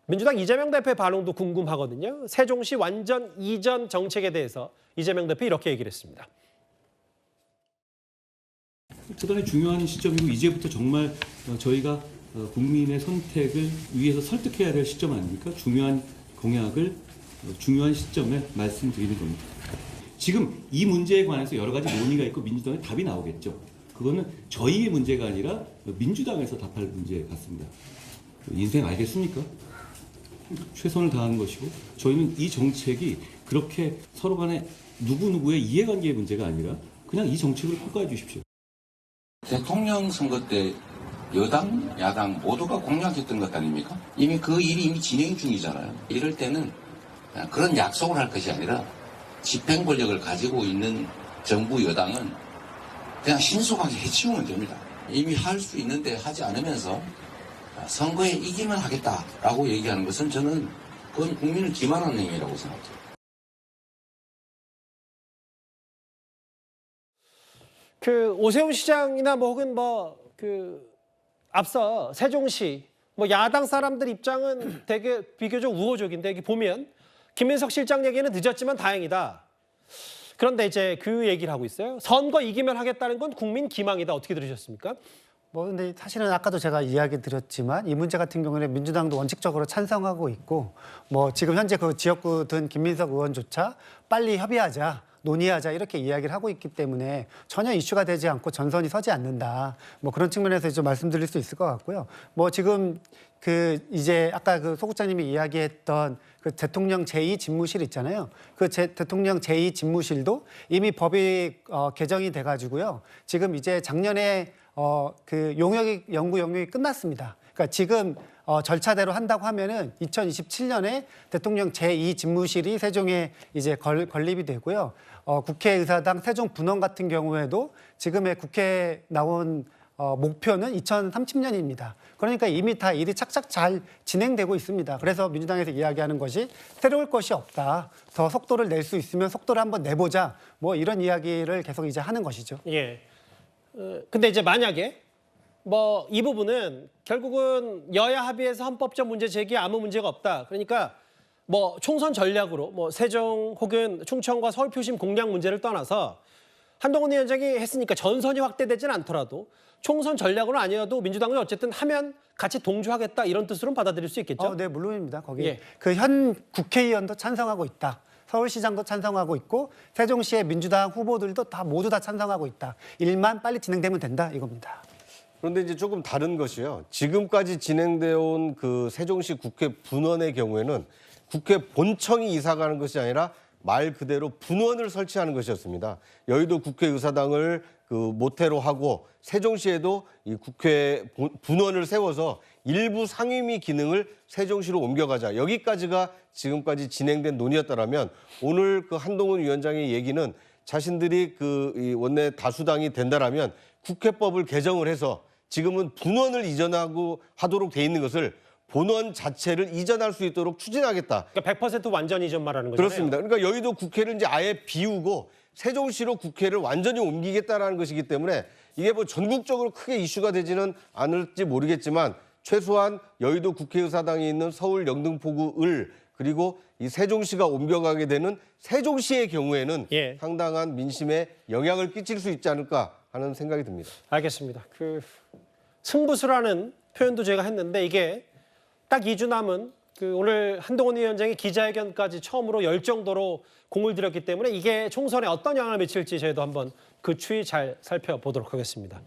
민주당 이재명 대표의 반응도 궁금하거든요. 세종시 완전 이전 정책에 대해서 이재명 대표 이렇게 얘기를 했습니다. 대단히 중요한 시점이고 이제부터 정말 저희가 국민의 선택을 위해서 설득해야 될 시점 아닙니까? 중요한 공약을 중요한 시점에 말씀드리는 겁니다. 지금 이 문제에 관해서 여러 가지 논의가 있고 민주당의 답이 나오겠죠. 그거는 저희의 문제가 아니라 민주당에서 답할 문제 같습니다. 인생 알겠습니까? 최선을 다하는 것이고 저희는 이 정책이 그렇게 서로 간에 누구누구의 이해관계의 문제가 아니라 그냥 이 정책을 평가해 주십시오. 대통령 선거 때 여당, 야당 모두가 공약했던 것 아닙니까? 이미 그 일이 이미 진행 중이잖아요. 이럴 때는 그런 약속을 할 것이 아니라 집행 권력을 가지고 있는 정부 여당은 그냥 신속하게 해치우면 됩니다. 이미 할 수 있는데 하지 않으면서 선거에 이기면 하겠다라고 얘기하는 것은 저는 그건 국민을 기만하는 행위라고 생각합니다. 오세훈 시장이나 혹은 앞서 세종시 야당 사람들 입장은 되게 비교적 우호적인데 여기 보면 김민석 실장 얘기는 늦었지만 다행이다. 그런데 이제 그 얘기를 하고 있어요. 선거 이기면 하겠다는 건 국민 기망이다. 어떻게 들으셨습니까? 근데 사실은 아까도 제가 이야기 드렸지만 이 문제 같은 경우는 민주당도 원칙적으로 찬성하고 있고 지금 현재 그 지역구 든 김민석 의원조차 빨리 협의하자. 논의하자 이렇게 이야기를 하고 있기 때문에 전혀 이슈가 되지 않고 전선이 서지 않는다. 그런 측면에서 좀 말씀드릴 수 있을 것 같고요. 지금 이제 아까 소국장님이 이야기했던 대통령 제2 집무실 있잖아요. 대통령 제2 집무실도 이미 법이 개정이 돼가지고요. 지금 이제 작년에 연구 용역이 끝났습니다. 그러니까 지금 절차대로 한다고 하면은 2027년에 대통령 제2 집무실이 세종에 이제 건립이 되고요. 국회의사당 세종 분원 같은 경우에도 지금의 국회에 나온 목표는 2030년입니다. 그러니까 이미 다 일이 착착 잘 진행되고 있습니다. 그래서 민주당에서 이야기하는 것이 새로울 것이 없다. 더 속도를 낼 수 있으면 속도를 한번 내보자. 이런 이야기를 계속 이제 하는 것이죠. 예. 근데 이제 만약에 이 부분은 결국은 여야 합의해서 헌법적 문제 제기에 아무 문제가 없다. 그러니까 총선 전략으로 세종 혹은 충청과 서울 표심 공략 문제를 떠나서 한동훈 위원장이 했으니까 전선이 확대되진 않더라도 총선 전략으로 아니어도 민주당은 어쨌든 하면 같이 동조하겠다 이런 뜻으로는 받아들일 수 있겠죠? 네, 물론입니다. 거기 예. 현 국회의원도 찬성하고 있다. 서울시장도 찬성하고 있고 세종시의 민주당 후보들도 모두 다 찬성하고 있다. 일만 빨리 진행되면 된다 이겁니다. 그런데 이제 조금 다른 것이요. 지금까지 진행되어 온 그 세종시 국회 분원의 경우에는 국회 본청이 이사 가는 것이 아니라 말 그대로 분원을 설치하는 것이었습니다. 여의도 국회의사당을 모태로 하고 세종시에도 이 국회 분원을 세워서 일부 상임위 기능을 세종시로 옮겨가자. 여기까지가 지금까지 진행된 논의였다라면 오늘 한동훈 위원장의 얘기는 자신들이 이 원내 다수당이 된다라면 국회법을 개정을 해서 지금은 분원을 이전하고 하도록 돼 있는 것을 본원 자체를 이전할 수 있도록 추진하겠다. 그러니까 100% 완전 이전 말하는 거잖아요. 그렇습니다. 그러니까 여의도 국회를 이제 아예 비우고 세종시로 국회를 완전히 옮기겠다라는 것이기 때문에 이게 전국적으로 크게 이슈가 되지는 않을지 모르겠지만 최소한 여의도 국회의사당이 있는 서울 영등포구을 그리고 이 세종시가 옮겨가게 되는 세종시의 경우에는 예. 상당한 민심에 영향을 끼칠 수 있지 않을까 하는 생각이 듭니다. 알겠습니다. 승부수라는 표현도 제가 했는데 이게 딱 2주 남은 오늘 한동훈 위원장이 기자회견까지 처음으로 열 정도로 공을 들였기 때문에 이게 총선에 어떤 영향을 미칠지 저희도 한번 그 추이 잘 살펴보도록 하겠습니다.